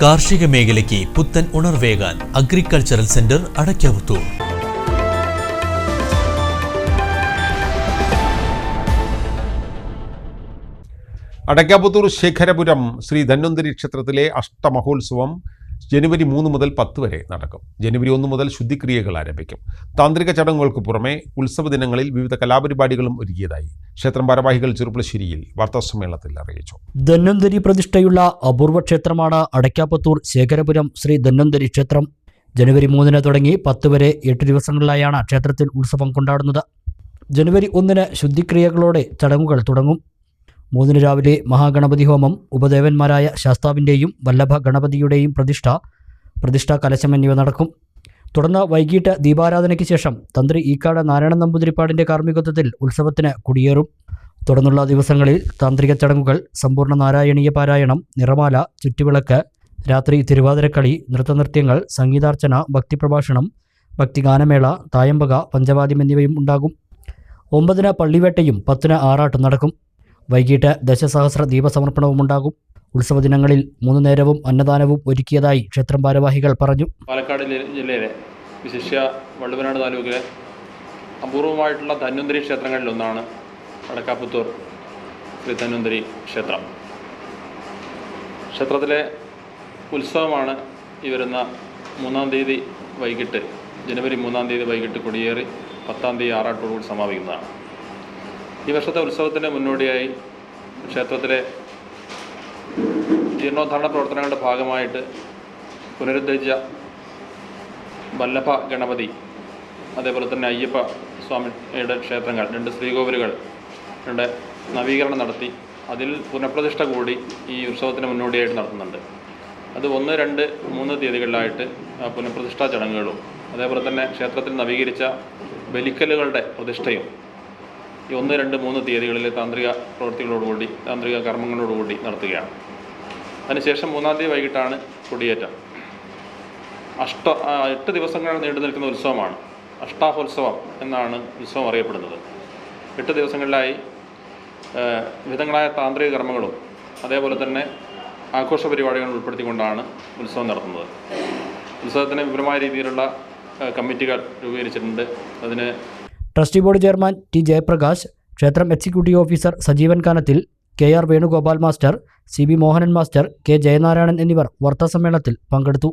കാർഷിക മേഖലയ്ക്ക് പുത്തൻ ഉണർവേകാൻ അഗ്രികൾച്ചറൽ സെന്റർ അടയ്ക്കാപുത്തൂർ. അടയ്ക്കാപുത്തൂർ ശേഖരപുരം ശ്രീ ധന്വന്തരി ക്ഷേത്രത്തിലെ അഷ്ടമഹോത്സവം ജനുവരി 3 മുതൽ 10 വരെ നടക്കും. ജനുവരി 1 മുതൽ ശുദ്ധിക്രിയകൾ ആരംഭിക്കും. താന്ത്രിക ചടങ്ങുകൾക്ക് പുറമെ ഉത്സവ ദിനങ്ങളിൽ വിവിധ കലാപരിപാടികളും ഒരുക്കിയതായി ക്ഷേത്രം ഭാരവാഹികൾ ചെറുപ്പുളശ്ശേരിയിൽ വാർത്താസമ്മേളനത്തിൽ അറിയിച്ചു. ധന്വന്തരി പ്രതിഷ്ഠയുള്ള അപൂർവ ക്ഷേത്രമാണ് അടയ്ക്കാപുത്തൂർ ശേഖരപുരം ശ്രീ ധന്വന്തരി ക്ഷേത്രം. ജനുവരി 3 തുടങ്ങി 10 വരെ 8 ദിവസങ്ങളിലായാണ് ക്ഷേത്രത്തിൽ ഉത്സവം കൊണ്ടാടുന്നത്. ജനുവരി 1 ശുദ്ധിക്രിയകളോടെ ചടങ്ങുകൾ തുടങ്ങും. 3 രാവിലെ മഹാഗണപതി ഹോമം, ഉപദേവന്മാരായ ശാസ്താവിൻ്റെയും വല്ലഭ ഗണപതിയുടെയും പ്രതിഷ്ഠാ കലശം എന്നിവ നടക്കും. തുടർന്ന് വൈകിട്ട് ദീപാരാധനയ്ക്ക് ശേഷം തന്ത്രി ഈക്കാട് നാരായണൻ നമ്പൂതിരിപ്പാടിൻ്റെ കാർമ്മികത്വത്തിൽ ഉത്സവത്തിന് കൊടിയേറും. തുടർന്നുള്ള ദിവസങ്ങളിൽ താന്ത്രിക ചടങ്ങുകൾ, സമ്പൂർണ്ണ നാരായണീയ പാരായണം, നിറമാല, ചുറ്റുവിളക്ക്, രാത്രി തിരുവാതിരക്കളി, നൃത്തനൃത്യങ്ങൾ, സംഗീതാർച്ചന, ഭക്തിപ്രഭാഷണം, ഭക്തിഗാനമേള, തായമ്പക, പഞ്ചവാദ്യം എന്നിവയും ഉണ്ടാകും. 9 പള്ളിവേട്ടയും 10 ആറാട്ടും നടക്കും. വൈകിട്ട് ദശസഹസ്ര ദീപസമർപ്പണവും ഉണ്ടാകും. ഉത്സവ ദിനങ്ങളിൽ 3 നേരവും അന്നദാനവും ഒരുക്കിയതായി ക്ഷേത്രം ഭാരവാഹികൾ പറഞ്ഞു. പാലക്കാട് ജില്ലയിലെ വിശിഷ്യ വള്ളുവനാട് താലൂക്കിലെ അപൂർവമായിട്ടുള്ള ധന്വന്തരി ക്ഷേത്രങ്ങളിലൊന്നാണ് അടയ്ക്കാപുത്തൂർ ശ്രീ ധന്വന്തരി ക്ഷേത്രം. ക്ഷേത്രത്തിലെ ഉത്സവമാണ് ഈ വരുന്ന 3-ാം തീയതി വൈകിട്ട്, ജനുവരി 3-ാം തീയതി വൈകിട്ട് കൊടിയേറി 10-ാം തീയതി ആറാട്ടോടുകൂടി സമാപിക്കുന്നതാണ്. ഈ വർഷത്തെ ഉത്സവത്തിന് മുന്നോടിയായി ക്ഷേത്രത്തിലെ ജീർണോദ്ധാരണ പ്രവർത്തനങ്ങളുടെ ഭാഗമായിട്ട് പുനരുദ്ധരിച്ച വല്ലഭ ഗണപതി, അതേപോലെ തന്നെ അയ്യപ്പ സ്വാമിയുടെ ക്ഷേത്രങ്ങൾ, 2 ശ്രീകോവിലുകളുടെ നവീകരണം നടത്തി അതിൽ പുനഃപ്രതിഷ്ഠ കൂടി ഈ ഉത്സവത്തിന് മുന്നോടിയായിട്ട് നടത്തുന്നുണ്ട്. അത് 1, 2, 3 തീയതികളിലായിട്ട് പുനഃപ്രതിഷ്ഠാ ചടങ്ങുകളും അതേപോലെ തന്നെ ക്ഷേത്രത്തിൽ നവീകരിച്ച ബലിക്കലുകളുടെ പ്രതിഷ്ഠയും ഈ 1, 2, 3 തീയതികളിലെ താന്ത്രിക പ്രവൃത്തികളോടുകൂടി, താന്ത്രിക കർമ്മങ്ങളോടുകൂടി നടത്തുകയാണ്. അതിനുശേഷം 3-ാം തീയതി വൈകിട്ടാണ് കൊടിയേറ്റം. 8 ദിവസങ്ങൾ നീണ്ടു നിൽക്കുന്ന ഉത്സവമാണ്. അഷ്ടാഹോത്സവം എന്നാണ് ഉത്സവം അറിയപ്പെടുന്നത്. 8 ദിവസങ്ങളിലായി വിവിധങ്ങളായ താന്ത്രിക കർമ്മങ്ങളും അതേപോലെ തന്നെ ആഘോഷ പരിപാടികളും ഉൾപ്പെടുത്തിക്കൊണ്ടാണ് ഉത്സവം നടത്തുന്നത്. ഉത്സവത്തിന് വിപുലമായ രീതിയിലുള്ള കമ്മിറ്റികൾ രൂപീകരിച്ചിട്ടുണ്ട്. അതിന് trustee board chairman T Jayaprakash, ക്ഷേത്രം executive officer Sajeevan Kanathil, KR Venugopal master, CB Mohanan master, K Jayanarayanan എന്നിവർ വാർത്താസമ്മേളനത്തിൽ പങ്കെടുത്തു.